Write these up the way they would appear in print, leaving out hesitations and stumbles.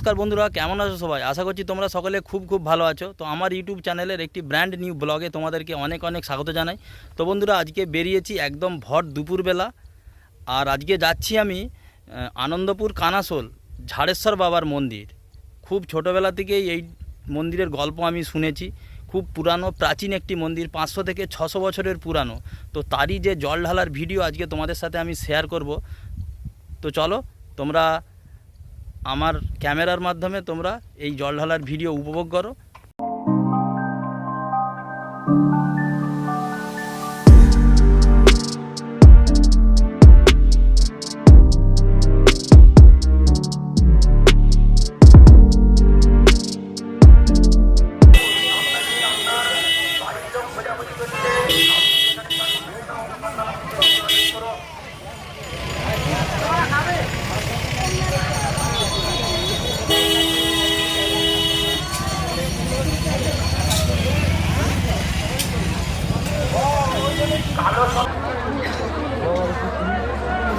নমস্কার বন্ধুরা, কেমন আছো সবাই? আশা করছি তোমরা সকলে খুব ভালো আছো। তো আমার ইউটিউব চ্যানেলের একটি ব্র্যান্ড নিউ ব্লগে তোমাদেরকে অনেক স্বাগত জানাই। তো বন্ধুরা, আজকে বেরিয়েছি একদম ভর দুপুরবেলা। আর আজকে যাচ্ছি আমি আনন্দপুর কানাসোল ঝাড়েশ্বর বাবার মন্দির। খুব ছোটোবেলা থেকেই এই মন্দিরের গল্প আমি শুনেছি। খুব পুরানো প্রাচীন একটি মন্দির, 500 থেকে 600 বছরের পুরানো। তো তারই যে জল ঢালার ভিডিও আজকে তোমাদের সাথে আমি শেয়ার করব। তো চলো তোমরা আমার ক্যামেরার মাধ্যমে তোমরা এই জল ঢালার ভিডিও উপভোগ করো।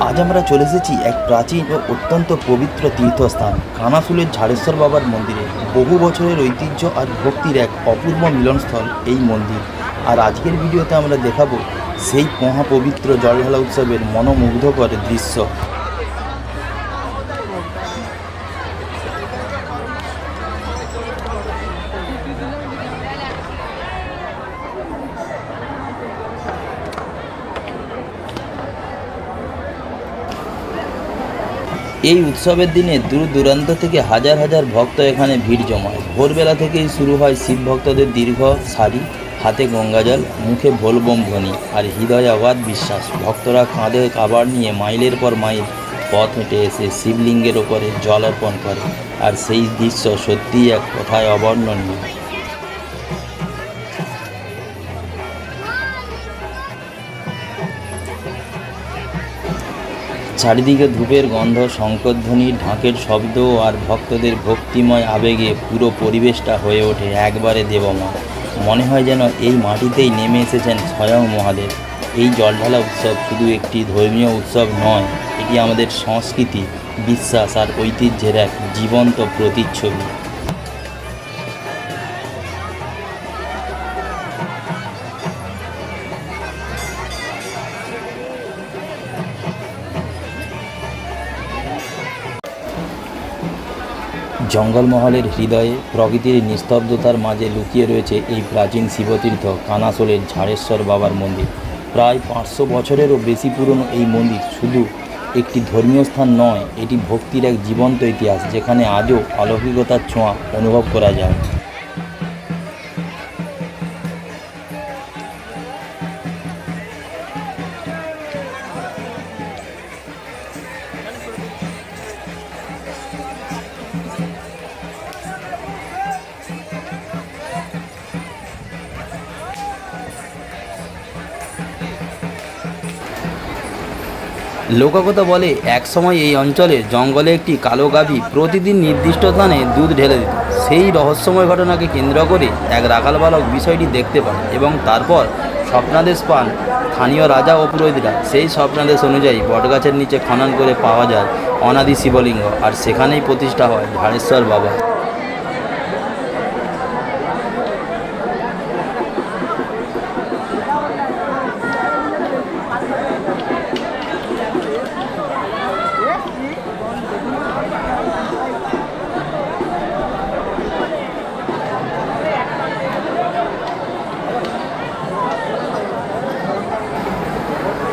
আজ আমরা চলে এসেছি এক প্রাচীন ও অত্যন্ত পবিত্র তীর্থস্থান কানাসুলের ঝাড়েশ্বর বাবার মন্দিরে। বহু বছরের ঐতিহ্য আর ভক্তির এক অপূর্ব মিলনস্থল এই মন্দির। আর আজকের ভিডিওতে আমরা দেখাবো সেই মহাপবিত্র জলঢালা উৎসবের মনোমুগ্ধকর দৃশ্য। এই উৎসবের দিনে দূর দূরান্ত থেকে হাজার হাজার ভক্ত এখানে ভিড় জমায়। ভোরবেলা থেকেই শুরু হয় শিব ভক্তদের দীর্ঘ সারি, হাতে গঙ্গাজল, মুখে ভোলবম ধ্বনি আর হৃদয়ে অগাধ বিশ্বাস। ভক্তরা কাঁধে কাবার নিয়ে মাইলের পর মাইল পথ হেঁটে এসে শিবলিঙ্গের ওপরে জল অর্পণ করে। আর সেই দৃশ্য সত্যিই এক কথায় অবর্ণনীয়। চারিদিকে ধূপের গন্ধ, শঙ্খধ্বনি, ঢাকের শব্দ আর ভক্তদের ভক্তিময় আবেগে পুরো পরিবেশটা হয়ে ওঠে একবারে দেবময়। মনে হয় যেন এই মাটিতেই নেমে এসেছেন স্বয়ং মহাদেব। এই জলঢালা উৎসব শুধু একটি ধর্মীয় উৎসব নয়, এটি আমাদের সংস্কৃতি, বিশ্বাস আর ঐতিহ্যের এক জীবন্ত প্রতিচ্ছবি। জঙ্গলমহলের হৃদয়ে প্রকৃতির নিস্তব্ধতার মাঝে লুকিয়ে রয়েছে এই প্রাচীন শিবতীর্থ কানাসোলের ঝাড়েশ্বর বাবার মন্দির। প্রায় 500 বছরেরও বেশি পুরনো এই মন্দির শুধু একটি ধর্মীয় স্থান নয়, এটি ভক্তির এক জীবন্ত ইতিহাস, যেখানে আজও অলৌকিকতার ছোঁয়া অনুভব করা যায়। লোককথা বলে, একসময় এই অঞ্চলে জঙ্গলে একটি কালো গাভী প্রতিদিন নির্দিষ্ট স্থানে দুধ ঢেলে দিত। সেই রহস্যময় ঘটনাকে কেন্দ্র করে এক রাখাল বালক বিষয়টি দেখতে পান এবং তারপর স্বপ্নাদেশ পান স্থানীয় রাজা ও পুরোহিতরা। সেই স্বপ্নাদেশ অনুযায়ী বটগাছের নিচে খনন করে পাওয়া যায় অনাদি শিবলিঙ্গ, আর সেখানেই প্রতিষ্ঠা হয় ঝাড়েশ্বর বাবা।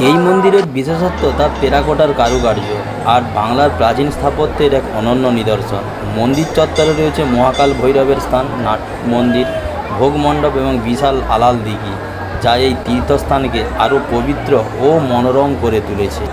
এই মন্দিরের বিশেষত্ব তার টেরাকোটার কারুকার্য আর বাংলার প্রাচীন স্থাপত্যের এক অনন্য নিদর্শন। মন্দির চত্বরে রয়েছে মহাকাল ভৈরবের স্থান, নাট মন্দির, ভোগ মণ্ডপ এবং বিশাল আলাল দিঘি, যা এই তীর্থস্থানকে আরও পবিত্র ও মনোরম করে তুলেছে।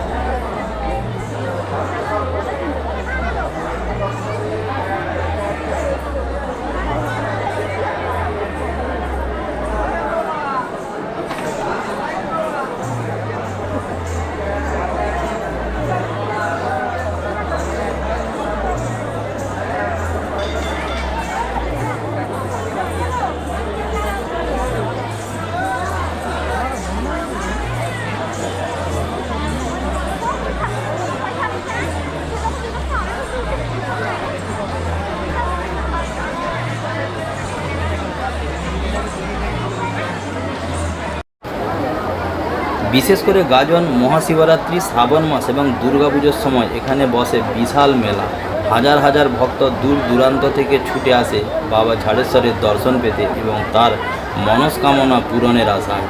বিশেষ করে গাজন, মহাশিবরাত্রি, শ্রাবণ মাস এবং দুর্গাপুজোর সময় এখানে বসে বিশাল মেলা। হাজার হাজার ভক্ত দূর দূরান্ত থেকে ছুটে আসে বাবা ঝাড়েশ্বরের দর্শন পেতে এবং তার মনস্কামনা পূরণের আশায়।